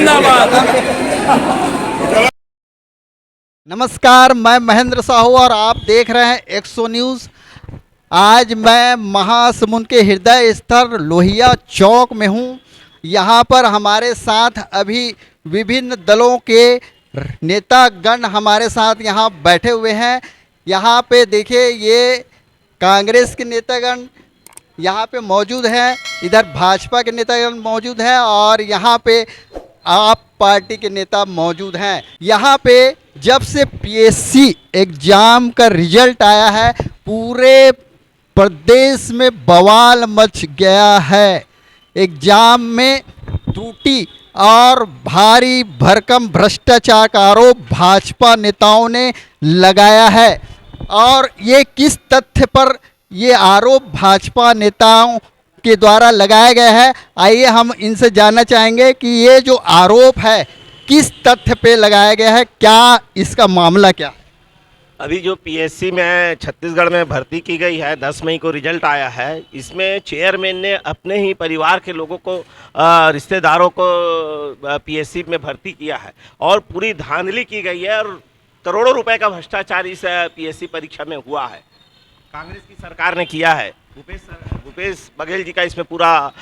जिंदाबाद। नमस्कार, मैं महेंद्र साहू और आप देख रहे हैं 100 न्यूज़। आज मैं महासमुंद के हृदय स्थल लोहिया चौक में हूँ। यहाँ पर हमारे साथ अभी विभिन्न दलों के नेतागण हमारे साथ यहाँ बैठे हुए हैं। यहाँ पे देखिए, ये कांग्रेस के नेतागण यहाँ पे मौजूद हैं, इधर भाजपा के नेतागण मौजूद हैं और यहाँ पे आप पार्टी के नेता मौजूद हैं। यहाँ पे जब से पीएससी एग्ज़ाम का रिजल्ट आया है, पूरे प्रदेश में बवाल मच गया है। एग्ज़ाम में त्रुटि और भारी भरकम भ्रष्टाचार का आरोप भाजपा नेताओं ने लगाया है। और ये किस तथ्य पर ये आरोप भाजपा नेताओं के द्वारा लगाया गया है, आइए हम इनसे जानना चाहेंगे कि ये जो आरोप है किस तथ्य पे लगाया गया है, क्या इसका मामला क्या है। अभी जो पीएससी में छत्तीसगढ़ में भर्ती की गई है, 10 मई को रिजल्ट आया है। इसमें चेयरमैन ने अपने ही परिवार के लोगों को, रिश्तेदारों को पीएससी में भर्ती किया है और पूरी धांधली की गई है और करोड़ों रुपए का भ्रष्टाचार इस पीएससी परीक्षा में हुआ है। कांग्रेस की सरकार ने किया है। भूपेश बघेल जी का इसमें पूरा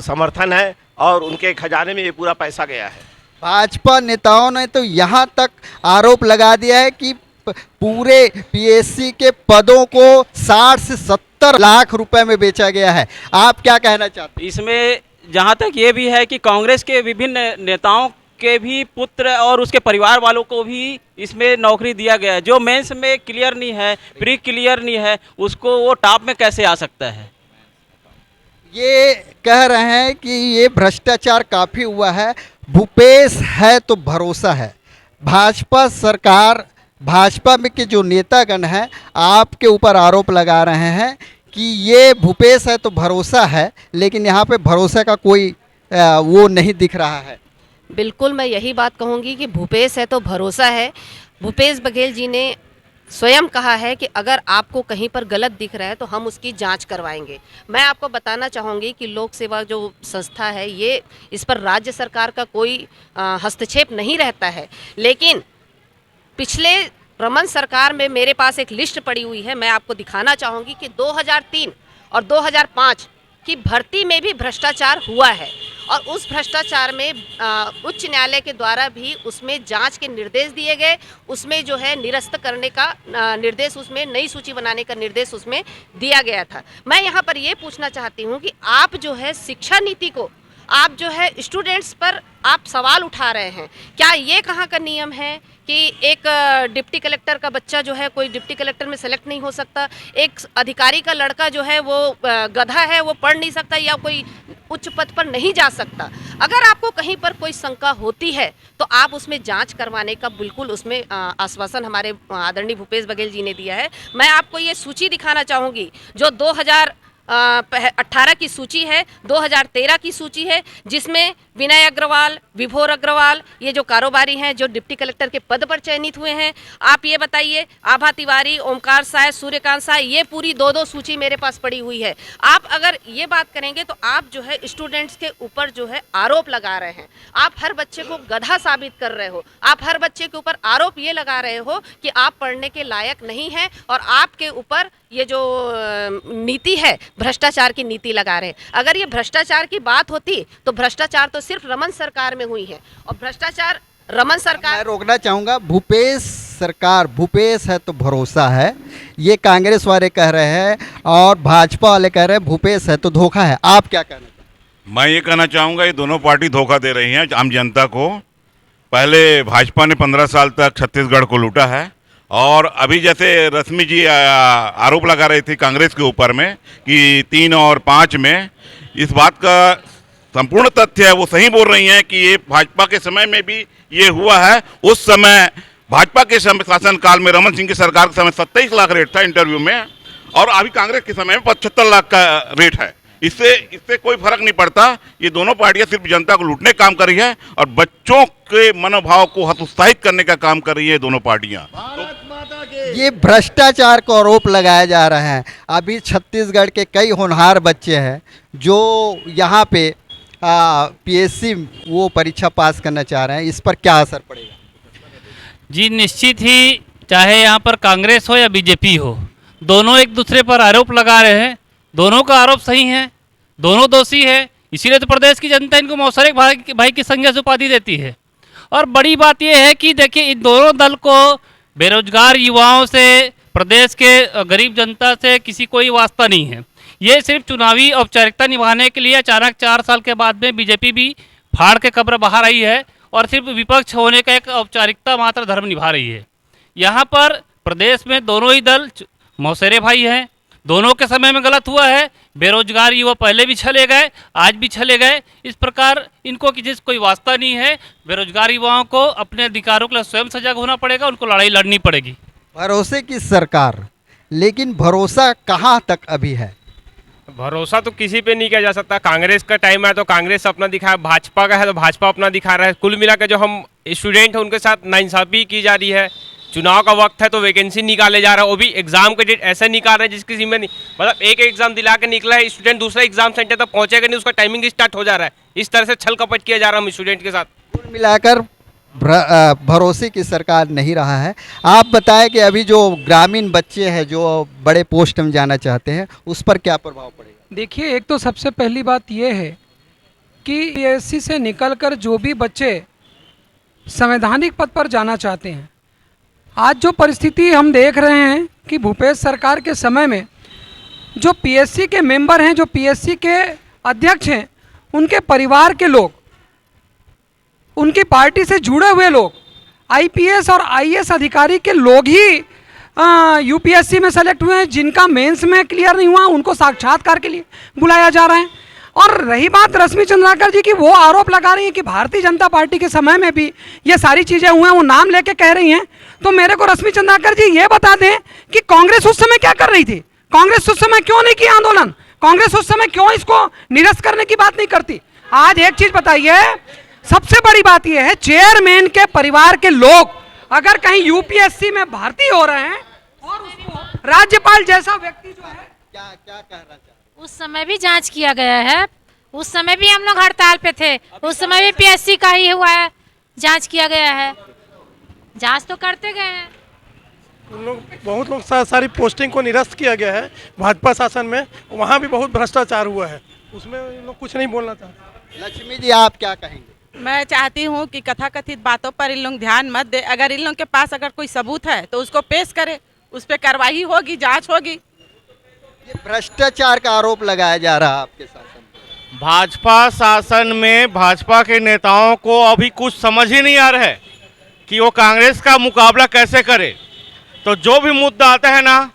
समर्थन है और उनके खजाने में ये पूरा पैसा गया है। भाजपा नेताओं ने तो यहाँ तक आरोप लगा दिया है कि पूरे पीएससी के पदों को 60 से 70 लाख रुपए में बेचा गया है। आप क्या कहना चाहते हैं इसमें? जहां तक ये भी है कि कांग्रेस के विभिन्न नेताओं के भी पुत्र और उसके परिवार वालों को भी इसमें नौकरी दिया गया है। जो मेंस में क्लियर नहीं है, प्री क्लियर नहीं है, उसको वो टॉप में कैसे आ सकता है? ये कह रहे हैं कि ये भ्रष्टाचार काफ़ी हुआ है। भूपेश है तो भरोसा है। भाजपा सरकार, भाजपा में के जो नेतागण हैं आपके ऊपर आरोप लगा रहे हैं कि ये भूपेश है तो भरोसा है, लेकिन यहाँ पे भरोसा का कोई वो नहीं दिख रहा है। बिल्कुल, मैं यही बात कहूँगी कि भूपेश है तो भरोसा है। भूपेश बघेल जी ने स्वयं कहा है कि अगर आपको कहीं पर गलत दिख रहा है तो हम उसकी जांच करवाएंगे। मैं आपको बताना चाहूँगी कि लोक सेवा जो संस्था है, ये इस पर राज्य सरकार का कोई हस्तक्षेप नहीं रहता है। लेकिन पिछले रमन सरकार में मेरे पास एक लिस्ट पड़ी हुई है, मैं आपको दिखाना चाहूँगी कि 2003 और 2005 की भर्ती में भी भ्रष्टाचार हुआ है और उस भ्रष्टाचार में उच्च न्यायालय के द्वारा भी उसमें जांच के निर्देश दिए गए। उसमें जो है निरस्त करने का निर्देश, उसमें नई सूची बनाने का निर्देश उसमें दिया गया था। मैं यहाँ पर ये पूछना चाहती हूँ कि आप जो है शिक्षा नीति को, आप जो है स्टूडेंट्स पर आप सवाल उठा रहे हैं। क्या ये कहाँ का नियम है कि एक डिप्टी कलेक्टर का बच्चा जो है कोई डिप्टी कलेक्टर में सेलेक्ट नहीं हो सकता, एक अधिकारी का लड़का जो है वो गधा है, वो पढ़ नहीं सकता या कोई उच्च पद पर नहीं जा सकता? अगर आपको कहीं पर कोई शंका होती है तो आप उसमें जांच करवाने का बिल्कुल उसमें आश्वासन हमारे आदरणीय भूपेश बघेल जी ने दिया है। मैं आपको ये सूची दिखाना चाहूँगी जो 2018 की सूची है, 2013 की सूची है, जिसमें विनय अग्रवाल, विभोर अग्रवाल, ये जो कारोबारी हैं जो डिप्टी कलेक्टर के पद पर चयनित हुए हैं। आप ये बताइए, आभा तिवारी, ओमकार साय, सूर्यकांत साय, ये पूरी दो सूची मेरे पास पड़ी हुई है। आप अगर ये बात करेंगे तो आप जो है स्टूडेंट्स के ऊपर जो है आरोप लगा रहे हैं। आप हर बच्चे को गधा साबित कर रहे हो। आप हर बच्चे के ऊपर आरोप ये लगा रहे हो कि आप पढ़ने के लायक नहीं हैं और आपके ऊपर ये जो नीति है, भ्रष्टाचार की नीति लगा रहे हैं। अगर ये भ्रष्टाचार की बात होती तो भ्रष्टाचार तो सिर्फ रमन सरकार में हुई है और भ्रष्टाचार रमन सरकार। मैं रोकना चाहूँगा, भूपेश सरकार, भूपेश है तो भरोसा है, ये कांग्रेस वाले कह रहे हैं और भाजपा वाले कह रहे हैं भूपेश है तो धोखा है। आप क्या कहना चाहते हैं? मैं ये कहना चाहूँगा, ये दोनों पार्टी धोखा दे रही हैं आम जनता को। पहले भाजपा ने 15 साल तक छत्तीसगढ़ को लूटा है और अभी जैसे रश्मि जी आरोप लगा रही थी कांग्रेस के ऊपर में कि 3 और 5 में, इस बात का संपूर्ण तथ्य है, वो सही बोल रही हैं कि ये भाजपा के समय में भी ये हुआ है। उस समय भाजपा के शासनकाल में रमन सिंह की सरकार के समय 27 लाख रेट था इंटरव्यू में और अभी कांग्रेस के समय में 75 लाख का रेट है। इससे कोई फर्क नहीं पड़ता। ये दोनों पार्टियां सिर्फ जनता को लूटने का काम कर रही है और बच्चों के मनोभाव को हतोत्साहित करने का काम कर रही है दोनों पार्टियां। ये भ्रष्टाचार को आरोप लगाया जा रहा है। अभी छत्तीसगढ़ के कई होनहार बच्चे हैं जो यहाँ पे पीएससी वो परीक्षा पास करना चाह रहे हैं, इस पर क्या असर पड़ेगा? जी निश्चित ही, चाहे यहाँ पर कांग्रेस हो या बीजेपी हो, दोनों एक दूसरे पर आरोप लगा रहे हैं। दोनों का आरोप सही है, दोनों दोषी है, इसीलिए तो प्रदेश की जनता इनको मौसरिक भाई की संज्ञा से उपाधि देती है। और बड़ी बात यह है कि देखिए, इन दोनों दल को बेरोजगार युवाओं से, प्रदेश के गरीब जनता से किसी कोई वास्ता नहीं है। ये सिर्फ चुनावी औपचारिकता निभाने के लिए अचानक 4 साल के बाद में बीजेपी भी फाड़ के कब्र बहा रही है और सिर्फ विपक्ष होने का एक औपचारिकता मात्र धर्म निभा रही है। यहाँ पर प्रदेश में दोनों ही दल मौसेरे भाई हैं, दोनों के समय में गलत हुआ है। बेरोजगार युवा पहले भी चले गए, आज भी चले गए। इस प्रकार इनको किसी से कोई वास्ता नहीं है। बेरोजगार युवाओं को अपने अधिकारों के लिए स्वयं सजग होना पड़ेगा, उनको लड़ाई लड़नी पड़ेगी। भरोसे की सरकार, लेकिन भरोसा कहाँ तक अभी है? भरोसा तो किसी पे नहीं किया जा सकता। कांग्रेस का टाइम है तो कांग्रेस अपना दिखाया, भाजपा का है तो भाजपा अपना दिखा रहा है। कुल मिला के जो हम स्टूडेंट हैं उनके साथ नाइंसाफी की जा रही है। चुनाव का वक्त है तो वैकेंसी निकाले जा रहा है, वो भी एग्जाम के डेट ऐसे निकाल रहे हैं जिसकी जिम्मे नहीं, मतलब एक एग्जाम दिला के निकला है स्टूडेंट, दूसरा एग्जाम सेंटर तक पहुंचेगा नहीं, उसका टाइमिंग स्टार्ट हो जा रहा है। इस तरह से छल कपट किया जा रहा है हम स्टूडेंट के साथ। कुल मिलाकर भरोसे की सरकार नहीं रहा है। आप बताएं कि अभी जो ग्रामीण बच्चे हैं जो बड़े पोस्ट में जाना चाहते हैं, उस पर क्या प्रभाव पड़ेगा? देखिए, एक तो सबसे पहली बात यह है कि पीएससी से निकलकर जो भी बच्चे संवैधानिक पद पर जाना चाहते हैं, आज जो परिस्थिति हम देख रहे हैं कि भूपेश सरकार के समय में जो पीएससी के मेंबर हैं, जो पीएससी के अध्यक्ष हैं, उनके परिवार के लोग, उनकी पार्टी से जुड़े हुए लोग, आईपीएस और आईएएस अधिकारी के लोग ही यूपीएससी में सेलेक्ट हुए हैं। जिनका मेंस में क्लियर नहीं हुआ उनको साक्षात्कार के लिए बुलाया जा रहा है। और रही बात रश्मि चंद्राकर जी की, वो आरोप लगा रही हैं कि भारतीय जनता पार्टी के समय में भी ये सारी चीज़ें हुई हैं, वो नाम लेके कह रही हैं। तो मेरे को रश्मि चंद्राकर जी ये बता दें कि कांग्रेस उस समय क्या कर रही थी? कांग्रेस उस समय क्यों नहीं किया आंदोलन? कांग्रेस उस समय क्यों इसको निरस्त करने की बात नहीं करती? आज एक चीज़ बताइए, सबसे बड़ी बात यह है, चेयरमैन के परिवार के लोग अगर कहीं यूपीएससी में भर्ती हो रहे हैं और उसको राज्यपाल जैसा व्यक्ति जो है, क्या क्या कह रहा है? उस समय भी जांच किया गया है, उस समय भी हम लोग हड़ताल पे थे, उस समय भी पीएससी का ही हुआ है, जांच किया गया है, जांच तो करते गए हैं। उन लोग बहुत लोग सारी पोस्टिंग को निरस्त किया गया है भाजपा शासन में, वहाँ भी बहुत भ्रष्टाचार हुआ है, उसमें लोग कुछ नहीं बोलना चाहते। लक्ष्मी जी, आप क्या कहेंगे? मैं चाहती हूँ कि कथाकथित बातों पर इन लोग ध्यान मत दे। अगर इन लोग के पास अगर कोई सबूत है तो उसको पेश करे, उस पर कार्रवाई होगी, जांच होगी। ये भ्रष्टाचार का आरोप लगाया जा रहा है आपके शासन में। भाजपा शासन में भाजपा के नेताओं को अभी कुछ समझ ही नहीं आ रहा है कि वो कांग्रेस का मुकाबला कैसे करे। तो जो भी मुद्दा आता है ना,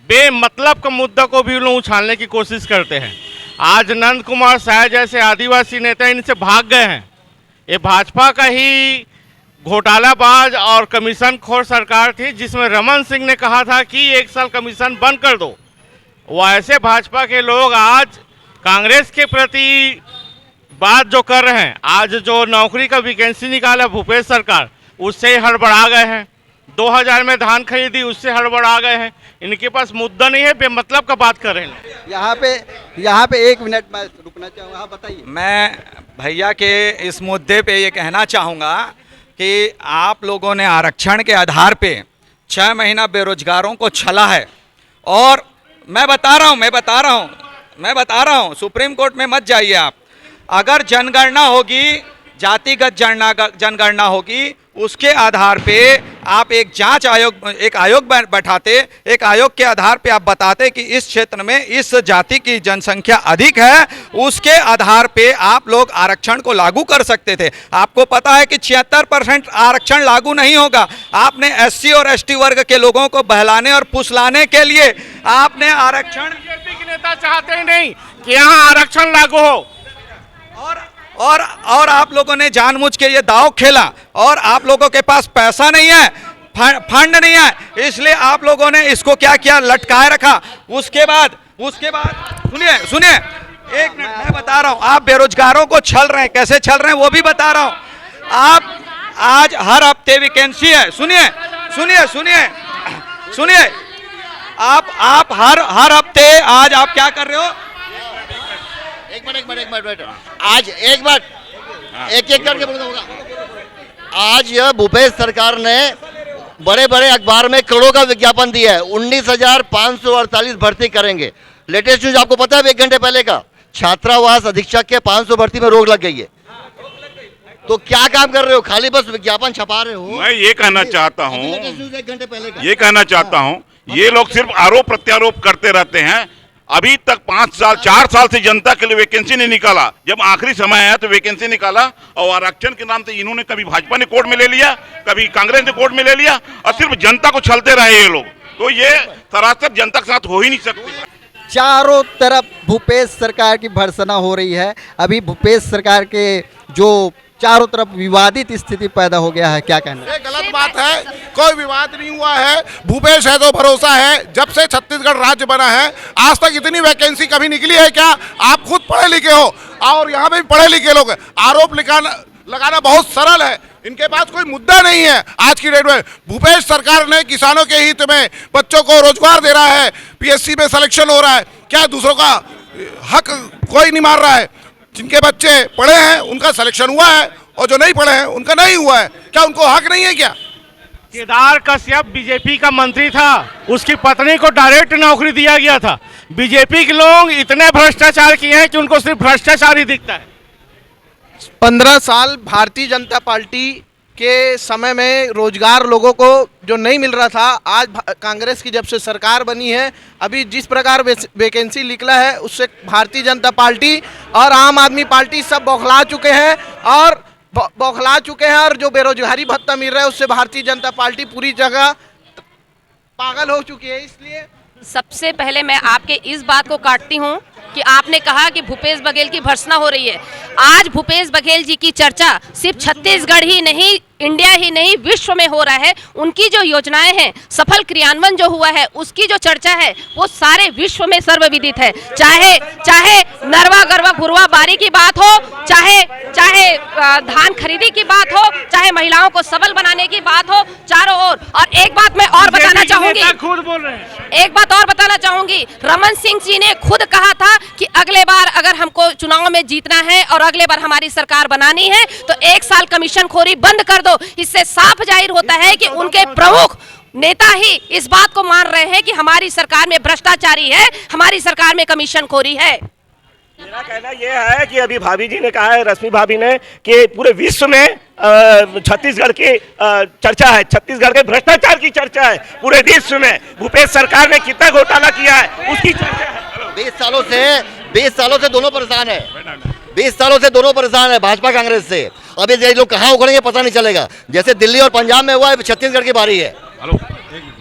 बेमतलब का मुद्दा को भी लोग उछालने की कोशिश करते हैं। आज नंद कुमार साह जैसे आदिवासी नेता इनसे भाग गए हैं। ये भाजपा का ही घोटालाबाज और कमीशन खोर सरकार थी, जिसमें रमन सिंह ने कहा था कि 1 साल कमीशन बंद कर दो। वो ऐसे भाजपा के लोग आज कांग्रेस के प्रति बात जो कर रहे हैं, आज जो नौकरी का वैकेंसी निकाला भूपेश सरकार, उससे हड़बड़ा गए हैं। 2000 में धान खरीदी, उससे हड़बड़ा गए हैं। इनके पास मुद्दा नहीं है, बेमतलब का बात कर रहे हैं। यहाँ पे 1 मिनट मैं रुकना चाहूँगा, आप बताइए। मैं भैया के इस मुद्दे पे ये कहना चाहूँगा कि आप लोगों ने आरक्षण के आधार पे 6 महीना बेरोजगारों को छला है। और मैं बता रहा हूँ, सुप्रीम कोर्ट में मत जाइए आप। अगर जनगणना होगी, जातिगत जनगणना होगी, उसके आधार पे आप एक आयोग बैठाते, एक आयोग के आधार पे आप बताते कि इस क्षेत्र में इस जाति की जनसंख्या अधिक है, उसके आधार पे आप लोग आरक्षण को लागू कर सकते थे। आपको पता है कि 76% आरक्षण लागू नहीं होगा। आपने एससी और एसटी वर्ग के लोगों को बहलाने और फुसलाने के लिए आपने आरक्षण, बीजेपी के नेता चाहते ही नहीं कि यहाँ आरक्षण लागू हो। और आप लोगों ने जानबूझ के ये दांव खेला, और आप लोगों के पास पैसा नहीं है, फंड नहीं है, इसलिए आप लोगों ने इसको क्या किया, लटकाए रखा। उसके बाद सुनिए 1 मिनट, मैं बता रहा हूँ, आप बेरोजगारों को छल रहे हैं, कैसे छल रहे हैं वो भी बता रहा हूँ। आप आज हर हफ्ते वैकेंसी है, सुनिए, आप हर हफ्ते आज आप क्या कर रहे हो, एक मिनट आज एक करके बोलना होगा। आज यह भूपेश सरकार ने बड़े बड़े अखबार में करोड़ों का विज्ञापन दिया है, 19,548 भर्ती करेंगे। लेटेस्ट न्यूज आपको पता है 1 घंटे पहले का, छात्रावास अधीक्षक के 500 भर्ती में रोक लग गई है। तो क्या काम कर रहे हो, खाली बस विज्ञापन छपा रहे हो? मैं ये कहना चाहता हूँ, 1 घंटे पहले का ये कहना चाहता हूँ, ये लोग सिर्फ आरोप प्रत्यारोप करते रहते हैं। अभी तक 4 साल से जनता के लिए वैकेंसी नहीं निकाला। जब आखिरी समय आया तो वैकेंसी निकाला और आरक्षण के नाम से इन्होंने कभी भाजपा ने कोर्ट में ले लिया, कभी कांग्रेस ने कोर्ट में ले लिया और सिर्फ जनता को छलते रहे ये लोग। तो ये सरासर जनता के साथ हो ही नहीं सकती। चारों तरफ भूपेश सरकार की भर्त्सना हो रही है। अभी भूपेश सरकार के जो चारों तरफ विवादित स्थिति पैदा हो गया है, क्या कहना है? ये गलत बात है, कोई विवाद नहीं हुआ है। भूपेश है तो भरोसा है। जब से छत्तीसगढ़ राज्य बना है आज तक इतनी वैकेंसी कभी निकली है क्या? आप खुद पढ़े लिखे हो और यहाँ पे भी पढ़े लिखे लोग हैं। आरोप लगाना बहुत सरल है, इनके पास कोई मुद्दा नहीं है। आज की डेट में भूपेश सरकार ने किसानों के हित में बच्चों को रोजगार दे रहा है, पीएससी में सिलेक्शन हो रहा है। क्या दूसरों का हक कोई नहीं मार रहा है? जिनके बच्चे पढ़े हैं उनका सिलेक्शन हुआ है और जो नहीं पढ़े हैं उनका नहीं हुआ है। क्या उनको हक नहीं है क्या? केदार कश्यप बीजेपी का मंत्री था, उसकी पत्नी को डायरेक्ट नौकरी दिया गया था। बीजेपी के लोग इतने भ्रष्टाचार किए हैं कि उनको सिर्फ भ्रष्टाचार ही दिखता है। 15 साल भारतीय जनता पार्टी के समय में रोजगार लोगों को जो नहीं मिल रहा था, आज कांग्रेस की जब से सरकार बनी है, अभी जिस प्रकार वैकेंसी निकला है उससे भारतीय जनता पार्टी और आम आदमी पार्टी सब बौखला चुके हैं और जो बेरोजगारी भत्ता मिल रहा है उससे भारतीय जनता पार्टी पूरी जगह पागल हो चुकी है। इसलिए सबसे पहले मैं आपके इस बात को काटती हूँ कि आपने कहा कि भूपेश बघेल की भर्त्सना हो रही है। आज भूपेश बघेल जी की चर्चा सिर्फ छत्तीसगढ़ ही नहीं, इंडिया ही नहीं, विश्व में हो रहा है। उनकी जो योजनाएं हैं, सफल क्रियान्वयन जो हुआ है, उसकी जो चर्चा है वो सारे विश्व में सर्वविदित है। चाहे नरवा गरवा घुरवा बारी की बात हो, चाहे धान खरीदी की बात हो, चाहे महिलाओं को सबल बनाने की बात हो, चारों ओर। और एक बात मैं और बताना चाहूंगी, खुद बोल रहे हैं। एक बात और बताना चाहूंगी, रमन सिंह जी ने खुद कहा था कि अगले बार अगर हमको चुनाव में जीतना है और अगले बार हमारी सरकार बनानी है तो 1 साल कमीशनखोरी बंद कर दो। इससे साफ जाहिर होता है कि उनके प्रमुख नेता ही इस बात को मान रहे हैं कि हमारी सरकार में भ्रष्टाचारी है, हमारी सरकार में कमीशनखोरी है। मेरा कहना यह है कि अभी भाभी जी ने कहा है, रश्मि भाभी ने, कि पूरे विश्व में छत्तीसगढ़ की चर्चा है, छत्तीसगढ़ के भ्रष्टाचार की चर्चा है। पूरे विश्व में भूपेश सरकार ने कितना घोटाला किया है उसकी चर्चा है। 20 सालों से दोनों परेशान है। 20 सालों से दोनों परेशान है, भाजपा कांग्रेस से। अब ये लोग कहाँ उखड़ेंगे पता नहीं चलेगा। जैसे दिल्ली और पंजाब में हुआ है, छत्तीसगढ़ की बारी है।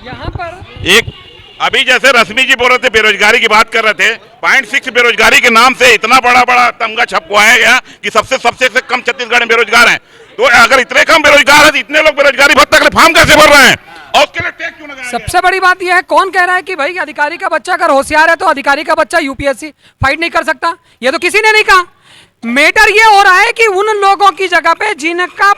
यहाँ पर एक अभी जैसे रश्मि जी बोल रहे थे, बेरोजगारी की बात कर रहे थे, 0.6 बेरोजगारी के नाम से इतना बड़ा तमगा छपवाया गया कि सबसे कम छत्तीसगढ़ में बेरोजगार हैं। तो अगर इतने कम बेरोजगार है तो इतने लोग बेरोजगारी भत्ता के लिए फॉर्म कैसे भर रहे हैं और उसके लिए टैक्स क्यों लगाया? सबसे बड़ी बात यह है, कौन कह रहा है कि भाई अधिकारी का बच्चा अगर होशियार है तो अधिकारी का बच्चा यूपीएससी फाइट नहीं कर सकता? ये तो किसी ने नहीं कहा। मैटर ये हो रहा है कि उन लोगों की जगह पे जिनका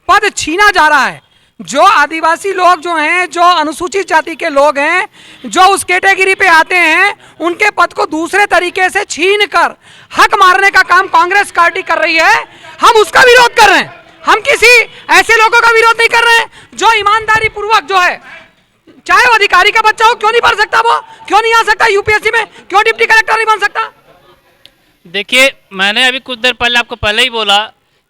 पद छीना जा रहा है, जो आदिवासी लोग जो हैं, जो अनुसूचित जाति के लोग हैं, जो उस कैटेगरी पे आते हैं, उनके पद को दूसरे तरीके से छीन कर हक मारने का काम कांग्रेस पार्टी कर रही है। हम उसका विरोध कर रहे हैं। हम किसी ऐसे लोगों का विरोध नहीं कर रहे हैं जो ईमानदारी पूर्वक जो है, चाहे वो अधिकारी का बच्चा हो, क्यों नहीं पढ़ सकता, वो क्यों नहीं आ सकता यूपीएससी में, क्यों डिप्टी कलेक्टर नहीं बन सकता? देखिए, मैंने अभी कुछ देर पहले आपको पहले ही बोला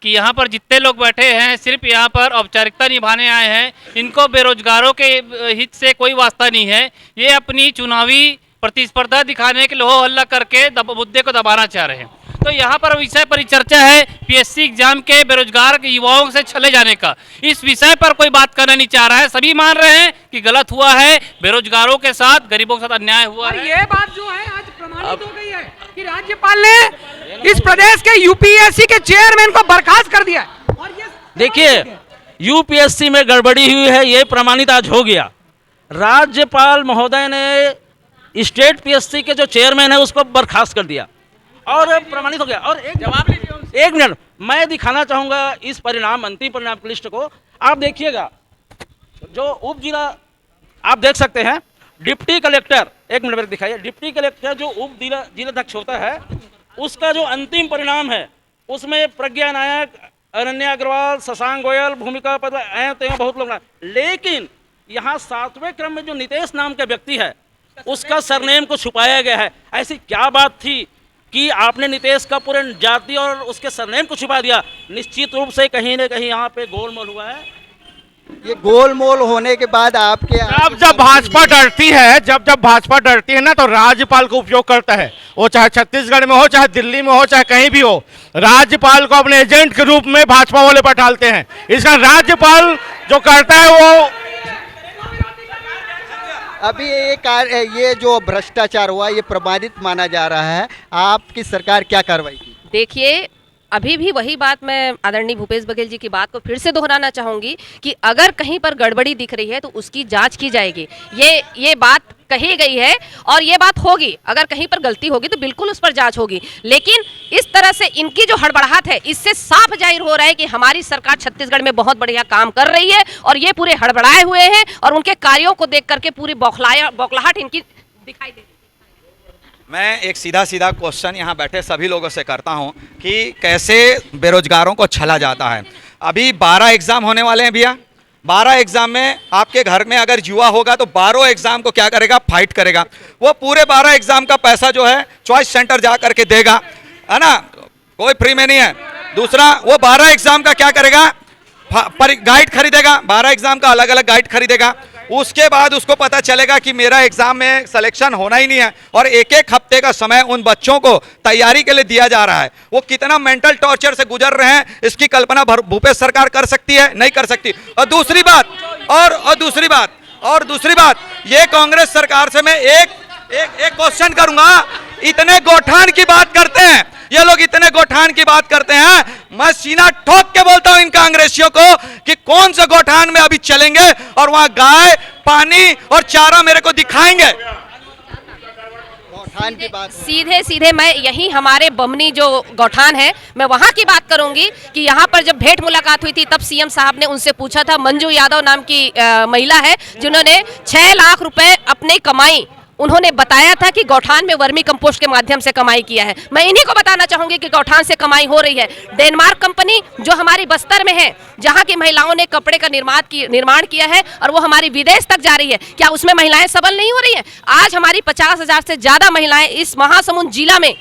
कि यहाँ पर जितने लोग बैठे हैं सिर्फ यहाँ पर औपचारिकता निभाने आए हैं। इनको बेरोजगारों के हित से कोई वास्ता नहीं है। ये अपनी चुनावी प्रतिस्पर्धा दिखाने के लिए हो हल्ला करके मुद्दे को दबाना चाह रहे हैं। तो यहाँ पर विषय पर चर्चा है पीएससी एग्जाम के बेरोजगार के युवाओं से चले जाने का। इस विषय पर कोई बात करना नहीं चाह रहा है। सभी मान रहे हैं कि गलत हुआ है, बेरोजगारों के साथ, गरीबों के साथ अन्याय हुआ है। ये बात जो है आज प्रमाणित हो गई है कि राज्यपाल ने इस प्रदेश के यूपीएससी के चेयरमैन को बर्खास्त कर दिया है। और ये देखिए, यूपीएससी में गड़बड़ी हुई है, ये प्रमाणित आज हो गया। राज्यपाल महोदय ने स्टेट पीएससी के जो चेयरमैन है उसको बर्खास्त कर दिया और प्रमाणित हो गया। और एक मिनट मैं दिखाना चाहूंगा इस परिणाम, अंतिम परिणाम लिस्ट को। आप देखिएगा, जो उप जिला आप देख सकते हैं, डिप्टी कलेक्टर, एक मिनट दिखाइए, डिप्टी कलेक्टर जो उप जिलाध्यक्ष होता है उसका जो अंतिम परिणाम है उसमें प्रज्ञा नायक, अनन्या अग्रवाल, शशांक गोयल, भूमिका पद आए थे बहुत लोग, लेकिन यहाँ 7वें क्रम में जो नितेश नाम का व्यक्ति है उसका सरनेम को छुपाया गया है। ऐसी क्या बात थी कि आपने नितेश का पूरे जाति और उसके सरनेम को छुपा दिया? निश्चित रूप से कहीं न कहीं यहाँ पे गोलमाल हुआ है। ये गोलमोल होने के बाद आपके जब भाजपा डरती है, जब भाजपा डरती है ना, तो राज्यपाल का उपयोग करता है। वो चाहे छत्तीसगढ़ में हो, चाहे दिल्ली में हो, चाहे कहीं भी हो, राज्यपाल को अपने एजेंट के रूप में भाजपा वाले बैठालते हैं। इसका राज्यपाल जो करता है वो अभी ये जो भ्रष्टाचार हुआ ये प्रमाणित माना जा रहा है, आपकी सरकार क्या कार्रवाई की? देखिए, अभी भी वही बात मैं आदरणीय भूपेश बघेल जी की बात को फिर से दोहराना चाहूँगी कि अगर कहीं पर गड़बड़ी दिख रही है तो उसकी जांच की जाएगी। ये बात कही गई है और ये बात होगी। अगर कहीं पर गलती होगी तो बिल्कुल उस पर जांच होगी, लेकिन इस तरह से इनकी जो हड़बड़ाहट है इससे साफ जाहिर हो रहा है कि हमारी सरकार छत्तीसगढ़ में बहुत बढ़िया काम कर रही है और ये पूरे हड़बड़ाए हुए हैं और उनके कार्यों को देख करके पूरी बौखलाहट इनकी दिखाई दे। मैं एक सीधा क्वेश्चन यहाँ बैठे सभी लोगों से करता हूँ कि कैसे बेरोजगारों को छला जाता है। अभी 12 एग्जाम होने वाले हैं भैया। 12 एग्जाम में आपके घर में अगर युवा होगा तो 12 एग्जाम को क्या करेगा? फाइट करेगा। वो पूरे 12 एग्जाम का पैसा जो है चॉइस सेंटर जा करके देगा, है ना, कोई फ्री में नहीं है। दूसरा, वो 12 एग्जाम का क्या करेगा? गाइड खरीदेगा, 12 एग्जाम का अलग अलग गाइड खरीदेगा। उसके बाद उसको पता चलेगा कि मेरा एग्जाम में सिलेक्शन होना ही नहीं है और एक हफ्ते का समय उन बच्चों को तैयारी के लिए दिया जा रहा है। वो कितना मेंटल टॉर्चर से गुजर रहे हैं इसकी कल्पना भूपेश सरकार कर सकती है? नहीं कर सकती। और दूसरी बात ये कांग्रेस सरकार से मैं एक क्वेश्चन करूंगा। इतने गौठान की बात करते हैं ये लोग, इतने गौठान की बात करते हैं, मैं सीना ठोक के बोलता हूं इन कांग्रेसियों को कि कौन से गौठान में अभी चलेंगे और वहां गाय, पानी और चारा मेरे को दिखाएंगे। गौठान की बात सीधे मैं यही हमारे बमनी जो गौठान है मैं वहां की बात करूंगी कि यहां पर जब भेंट मुलाकात हुई थी तब सीएम साहब ने उनसे पूछा था। मंजू यादव नाम की महिला है जिन्होंने 6 लाख रुपए अपनी कमाई उन्होंने बताया था कि गौठान में वर्मी कंपोस्ट के माध्यम से कमाई किया है। मैं इन्हीं को बताना चाहूंगी कि गौठान से कमाई हो रही है। डेनमार्क कंपनी जो हमारी बस्तर में है, जहां की महिलाओं ने कपड़े का निर्माण किया है और वो हमारी विदेश तक जा रही है, क्या उसमें महिलाएं सबल नहीं हो रही हैं? आज हमारी 50,000 से ज्यादा महिलाएं इस महासमुंद जिला में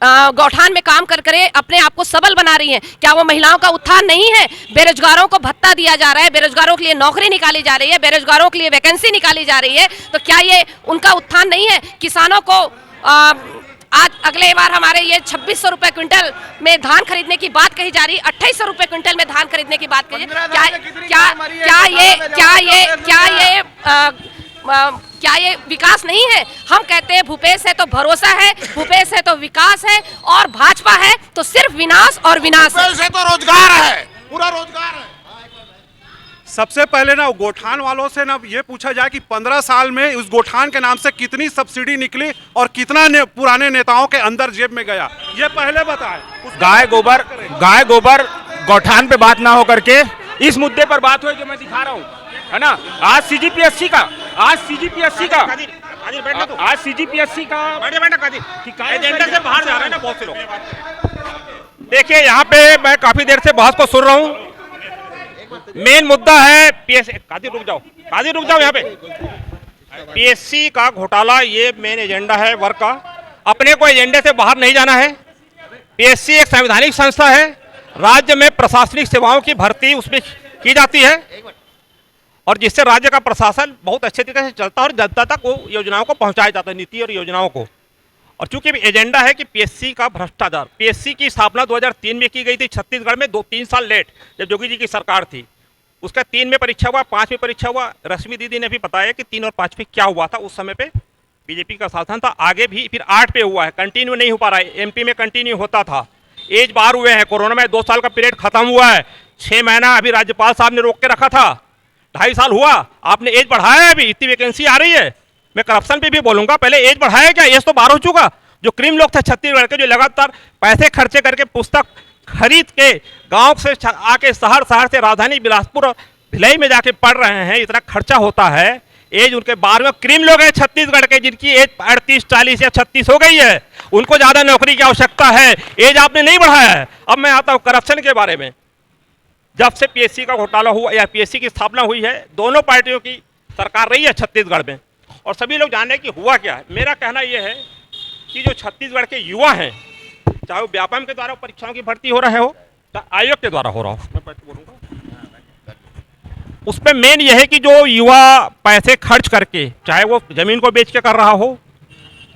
गौठान में काम कर करे अपने आप को सबल बना रही हैं। क्या वो महिलाओं का उत्थान नहीं है? बेरोजगारों को भत्ता दिया जा रहा है, बेरोजगारों के लिए नौकरी निकाली जा रही है, बेरोजगारों के लिए वैकेंसी निकाली जा रही है, तो क्या ये उनका उत्थान नहीं है? किसानों को आज अगले बार हमारे ये 2600 रुपए क्विंटल में धान खरीदने की बात कही जा रही है, 2800 रुपए क्विंटल में धान खरीदने की बात कही। क्या ये विकास नहीं है? हम कहते हैं भूपेश है तो भरोसा है, भूपेश है तो विकास है और भाजपा है तो सिर्फ विनाश और विनाश है। भूपेश है तो रोजगार है, पूरा रोजगार है। सबसे पहले ना गौठान वालों से ना ये पूछा जाए कि 15 साल में उस गौठान के नाम से कितनी सब्सिडी निकली और कितना पुराने नेताओं के अंदर जेब में गया, ये पहले बताएं। गाय गोबर गौठान पे बात ना हो करके इस मुद्दे पर बात हुई जो मैं दिखा रहा हूँ, है ना। आज सीजीपीएससी का एजेंडा से बाहर जा रहे हैं ना बहुत से लोग। देखिए, यहाँ पे मैं काफी देर से बहस को सुन रहा हूँ। मेन मुद्दा है पीएससी। कादिर रुक जाओ यहाँ पे। पीएससी का घोटाला ये मेन एजेंडा है वर्क का। अपने को एजेंडे से बाहर नहीं जाना है। पीएससी एक संवैधानिक संस्था है। राज्य में प्रशासनिक सेवाओं की भर्ती उसमें की जाती है और जिससे राज्य का प्रशासन बहुत अच्छे तरीके से चलता है और जनता तक वो योजनाओं को पहुंचाया जाता है, नीति और योजनाओं को। और चूंकि एजेंडा है कि पीएससी का भ्रष्टाचार, पीएससी की स्थापना 2003 में की गई थी छत्तीसगढ़ में, 2-3 साल लेट, जब जोगी जी की सरकार थी। उसका 3 में परीक्षा हुआ, 5 में परीक्षा हुआ। रश्मि दीदी ने भी बताया कि 3 और 5 में क्या हुआ था। उस समय पे बीजेपी का शासन था। आगे भी फिर 8 पे हुआ है, कंटिन्यू नहीं हो पा रहा है। एमपी में कंटिन्यू होता था। एज बार हुए हैं, कोरोना में 2 साल का पीरियड खत्म हुआ है। 6 महीना अभी राज्यपाल साहब ने रोक के रखा था, 2.5 साल हुआ, आपने एज बढ़ाया है। अभी इतनी वैकेंसी आ रही है। मैं करप्शन पे भी बोलूंगा, पहले एज बढ़ाया क्या? एज तो 12 हो चुका। जो क्रीम लोग थे छत्तीसगढ़ के, जो लगातार पैसे खर्चे करके पुस्तक खरीद के गांव से आके शहर से राजधानी बिलासपुर और भिलाई में जाके पढ़ रहे हैं, इतना खर्चा होता है। एज उनके 12 में क्रीम लोग हैं छत्तीसगढ़ के जिनकी एज 38, 40 या 36 हो गई है उनको ज़्यादा नौकरी की आवश्यकता है, एज आपने नहीं बढ़ाया है। अब मैं आता हूँ करप्शन के बारे में। जब से पीएससी का घोटाला हुआ या पीएससी की स्थापना हुई है, दोनों पार्टियों की सरकार रही है छत्तीसगढ़ में, और सभी लोग जाने कि हुआ क्या है। मेरा कहना यह है कि जो छत्तीसगढ़ के युवा हैं, चाहे वो व्यापम के द्वारा परीक्षाओं की भर्ती हो रहे हो, चाहे आयोग के द्वारा हो रहा हो, मैं बोलूँगा उस पर मेन यह है कि जो युवा पैसे खर्च करके, चाहे वो जमीन को बेच के कर रहा हो,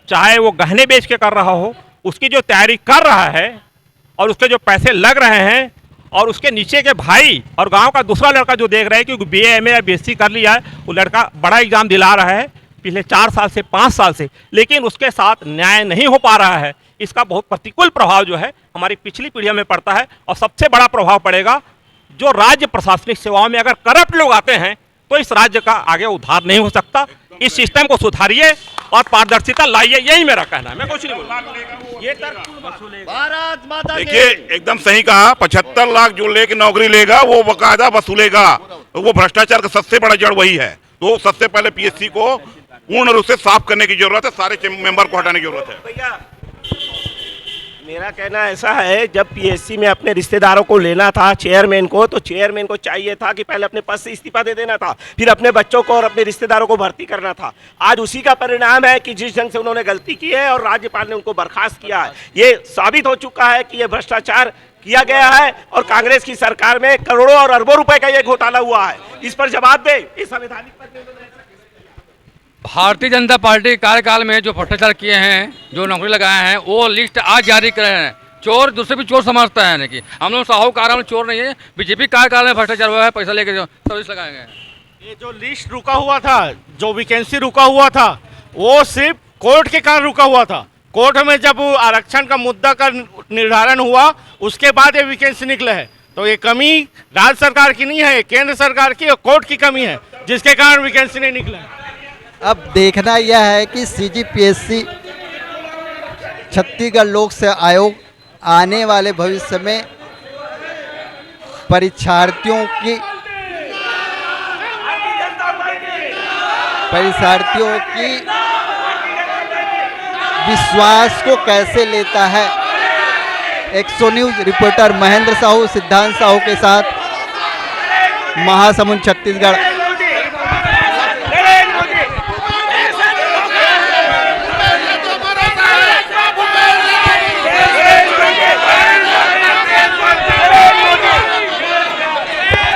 चाहे वो गहने बेच के कर रहा हो, उसकी जो तैयारी कर रहा है और उसके जो पैसे लग रहे हैं, और उसके नीचे के भाई और गांव का दूसरा लड़का जो देख रहे हैं कि बीए एमए या बीएससी कर लिया है, वो लड़का बड़ा एग्जाम दिला रहा है पिछले 4 साल से 5 साल से, लेकिन उसके साथ न्याय नहीं हो पा रहा है। इसका बहुत प्रतिकूल प्रभाव जो है हमारी पिछली पीढ़ियों में पड़ता है, और सबसे बड़ा प्रभाव पड़ेगा जो राज्य प्रशासनिक सेवाओं में अगर करप्ट लोग आते हैं तो इस राज्य का आगे उद्धार नहीं हो सकता। इस सिस्टम को सुधारिए और पारदर्शिता लाइए, यही मेरा कहना है। मैं कुछ नहीं बोलूंगा। ये भारत माता की देखिए एकदम सही कहा, 75 लाख जो लेके नौकरी लेगा वो बकायदा वसूलेगा। वो भ्रष्टाचार का सबसे बड़ा जड़ वही है। तो सबसे पहले पीएससी को पूर्ण रूप से साफ करने की जरूरत है, सारे मेंबर को हटाने की जरूरत है। भैया मेरा कहना ऐसा है, जब पीएससी में अपने रिश्तेदारों को लेना था चेयरमैन को, तो चेयरमैन को चाहिए था कि पहले अपने पद से इस्तीफा दे देना था, फिर अपने बच्चों को और अपने रिश्तेदारों को भर्ती करना था। आज उसी का परिणाम है कि जिस ढंग से उन्होंने गलती की है और राज्यपाल ने उनको बर्खास्त किया है, ये साबित हो चुका है कि ये भ्रष्टाचार किया गया है और कांग्रेस की सरकार में करोड़ों और अरबों रुपए का ये घोटाला हुआ है। इस पर जवाब दे। इस संवैधानिक पद में भारतीय जनता पार्टी के कार्यकाल में जो भ्रष्टाचार किए हैं, जो नौकरी लगाए हैं, वो लिस्ट आज जारी कर रहे हैं। चोर दूसरे भी चोर समझता है, कि हम लोग साहूकार में चोर नहीं है। बीजेपी कार्यकाल में भ्रष्टाचार हुआ है, पैसा लेके सर्विस लगाए गए। ये जो लिस्ट रुका हुआ था, जो वैकेंसी रुका हुआ था, वो सिर्फ कोर्ट के कारण रुका हुआ था। कोर्ट में जब आरक्षण का मुद्दा का निर्धारण हुआ, उसके बाद ये वैकेंसी निकले है। तो ये कमी राज्य सरकार की नहीं है, केंद्र सरकार की और कोर्ट की कमी है, जिसके कारण वैकेंसी नहीं निकला है। अब देखना यह है कि सीजीपीएससी छत्तीसगढ़ लोक सेवा आयोग आने वाले भविष्य में परीक्षार्थियों की विश्वास को कैसे लेता है। 100 न्यूज़ रिपोर्टर महेंद्र साहू, सिद्धांत साहू के साथ, महासमुंद, छत्तीसगढ़।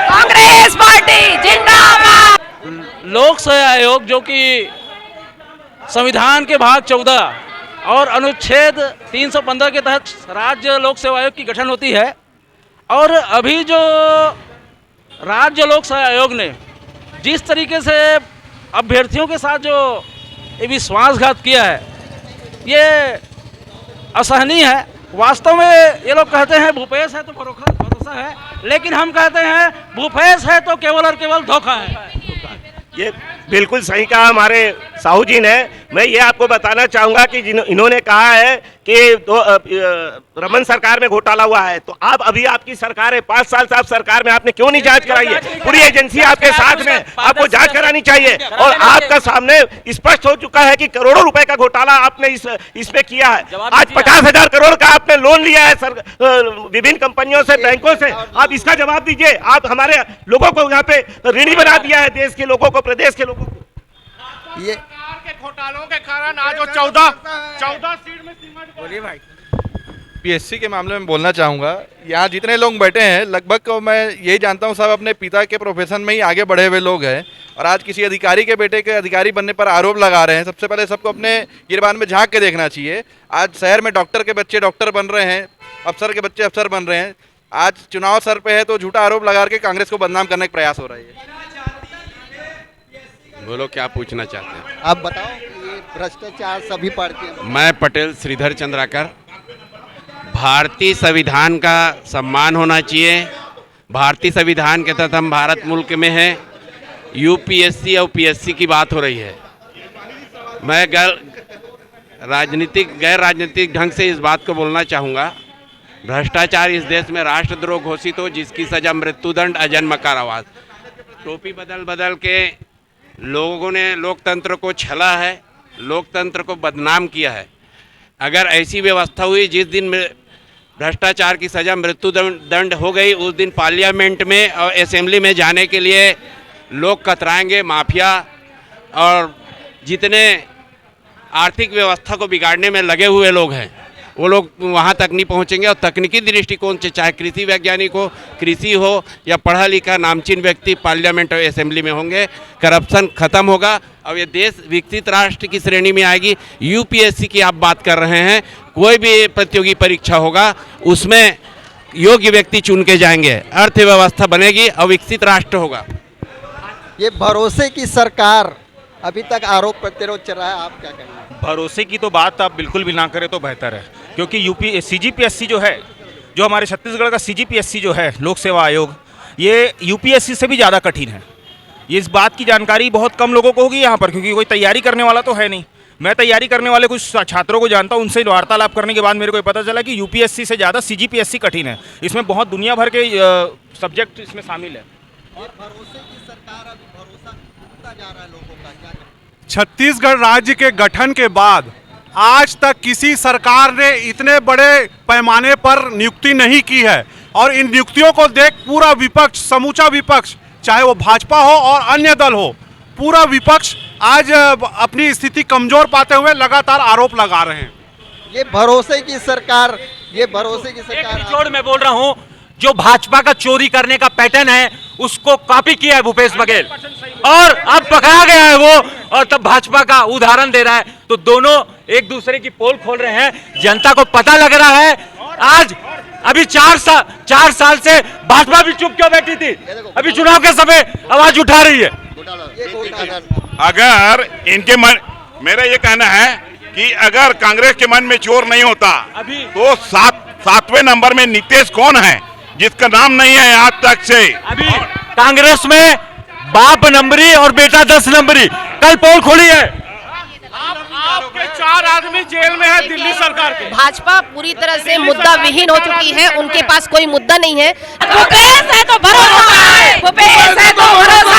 कांग्रेस पार्टी जिंदाबाद। लोक सेवा आयोग जो कि संविधान के भाग 14 और अनुच्छेद 315 के तहत राज्य लोक सेवा आयोग की गठन होती है, और अभी जो राज्य लोक सेवा आयोग ने जिस तरीके से अभ्यर्थियों के साथ जो ये विश्वासघात किया है, ये असहनीय है। वास्तव में ये लोग कहते हैं भूपेश है तो भरोसा है, लेकिन हम कहते हैं भूपेश है तो केवल और केवल धोखा है। ये बिल्कुल सही कहा हमारे साहू जी ने। मैं ये आपको बताना चाहूँगा कि इन्होंने कहा है कि रमन सरकार में घोटाला हुआ है, तो आप अभी आपकी सरकार है, 5 साल से आप सरकार में, आपने क्यों नहीं जांच कराई है? पूरी एजेंसी आपके साथ में, आपको जांच करानी चाहिए। और आपका सामने स्पष्ट हो चुका है कि करोड़ों रुपए का घोटाला आपने इसमें किया है। आज 50,000 करोड़ का आपने लोन लिया है विभिन्न कंपनियों से, बैंकों से। आप इसका जवाब दीजिए। आप हमारे लोगों को यहाँ पे ऋणी बना दिया है, देश के लोगों को, प्रदेश के लोगों को। ये घोटालों के कारण आज 14 सीट में सीमेंट। बोलिए भाई। पीएससी के मामले में बोलना चाहूँगा, यहाँ जितने लोग बैठे हैं लगभग मैं यही जानता हूँ सब अपने पिता के प्रोफेशन में ही आगे बढ़े हुए लोग हैं, और आज किसी अधिकारी के बेटे के अधिकारी बनने पर आरोप लगा रहे हैं। सबसे पहले सबको अपने गिरबान में झांक के देखना चाहिए। आज शहर में डॉक्टर के बच्चे डॉक्टर बन रहे हैं, अफसर के बच्चे अफसर बन रहे हैं। आज चुनाव सर पे है तो झूठा आरोप लगा के कांग्रेस को बदनाम करने का प्रयास हो रहा है। बोलो क्या पूछना चाहते हैं? आप बताओ। ये भ्रष्टाचार सभी पार्टियों। मैं पटेल श्रीधर चंद्राकर। भारतीय संविधान का सम्मान होना चाहिए। भारतीय संविधान के तहत हम भारत मुल्क में हैं। यूपीएससी और पीएससी की बात हो रही है। मैं गैर राजनीतिक ढंग से इस बात को बोलना चाहूँगा, भ्रष्टाचार इस देश में राष्ट्रद्रोह घोषित हो, जिसकी सजा मृत्युदंड, अजन्म कारावास। टोपी बदल के लोगों ने लोकतंत्र को छला है, लोकतंत्र को बदनाम किया है। अगर ऐसी व्यवस्था हुई जिस दिन भ्रष्टाचार की सज़ा मृत्यु दंड हो गई, उस दिन पार्लियामेंट में और असेंबली में जाने के लिए लोग कतराएंगे। माफिया और जितने आर्थिक व्यवस्था को बिगाड़ने में लगे हुए लोग हैं वो लोग वहाँ तक नहीं पहुँचेंगे। और तकनीकी दृष्टिकोण से चाहे कृषि वैज्ञानिक हो, कृषि हो या पढ़ा लिखा नामचीन व्यक्ति पार्लियामेंट और असेंबली में होंगे। करप्शन खत्म होगा और ये देश विकसित राष्ट्र की श्रेणी में आएगी। यूपीएससी की आप बात कर रहे हैं, कोई भी प्रतियोगी परीक्षा होगा उसमें योग्य व्यक्ति चुन के जाएंगे, अर्थव्यवस्था बनेगी और विकसित राष्ट्र होगा। ये भरोसे की सरकार, अभी तक आरोप प्रत्यारोप चल रहा है, आप क्या कहेंगे? भरोसे की तो बात आप बिल्कुल भी ना करें तो बेहतर है, क्योंकि सीजीपीएससी जो है, जो हमारे छत्तीसगढ़ का सीजीपीएससी जो है लोक सेवा आयोग, ये यूपीएससी से भी ज़्यादा कठिन है। ये इस बात की जानकारी बहुत कम लोगों को होगी यहाँ पर, क्योंकि कोई तैयारी करने वाला तो है नहीं। मैं तैयारी करने वाले कुछ छात्रों को जानता हूँ, उनसे वार्तालाप करने के बाद मेरे को पता चला कि यूपीएससी से ज़्यादा सीजीपीएससी कठिन है। इसमें बहुत दुनिया भर के सब्जेक्ट इसमें शामिल है। भरोसे की सरकार, अभी भरोसा टूटता जा रहा है लोगों का, क्या करें? छत्तीसगढ़ राज्य के गठन के बाद आज तक किसी सरकार ने इतने बड़े पैमाने पर नियुक्ति नहीं की है। और इन नियुक्तियों को देख पूरा विपक्ष, समूचा विपक्ष, चाहे वो भाजपा हो और अन्य दल हो, पूरा विपक्ष आज अपनी स्थिति कमजोर पाते हुए लगातार आरोप लगा रहे हैं। ये भरोसे की सरकार, ये भरोसे की सरकार। निचोड़ में बोल रहा हूं, जो भाजपा का चोरी करने का पैटर्न है उसको कॉपी किया है भूपेश बघेल, और अब पकड़ा गया है वो, और तब भाजपा का उदाहरण दे रहा है। तो दोनों एक दूसरे की पोल खोल रहे हैं। जनता को पता लग रहा है। आज अभी 4 साल से भाजपा भी चुप क्यों बैठी थी? अभी चुनाव के समय आवाज उठा रही है। अगर इनके मन, मेरा ये कहना है कि अगर कांग्रेस के मन में चोर नहीं होता तो 7वें नंबर में नीतीश कौन है जिसका नाम नहीं है आज तक से? अभी कांग्रेस में बाप नंबरी और बेटा 10 नंबरी। कल पोल खोली है। आपके 4 आदमी जेल में है दिल्ली सरकार के। भाजपा पूरी तरह से मुद्दा विहीन हो चुकी है, उनके पास कोई मुद्दा नहीं है। भूपेश है तो भरोसा है, भूपेश है तो भरोसा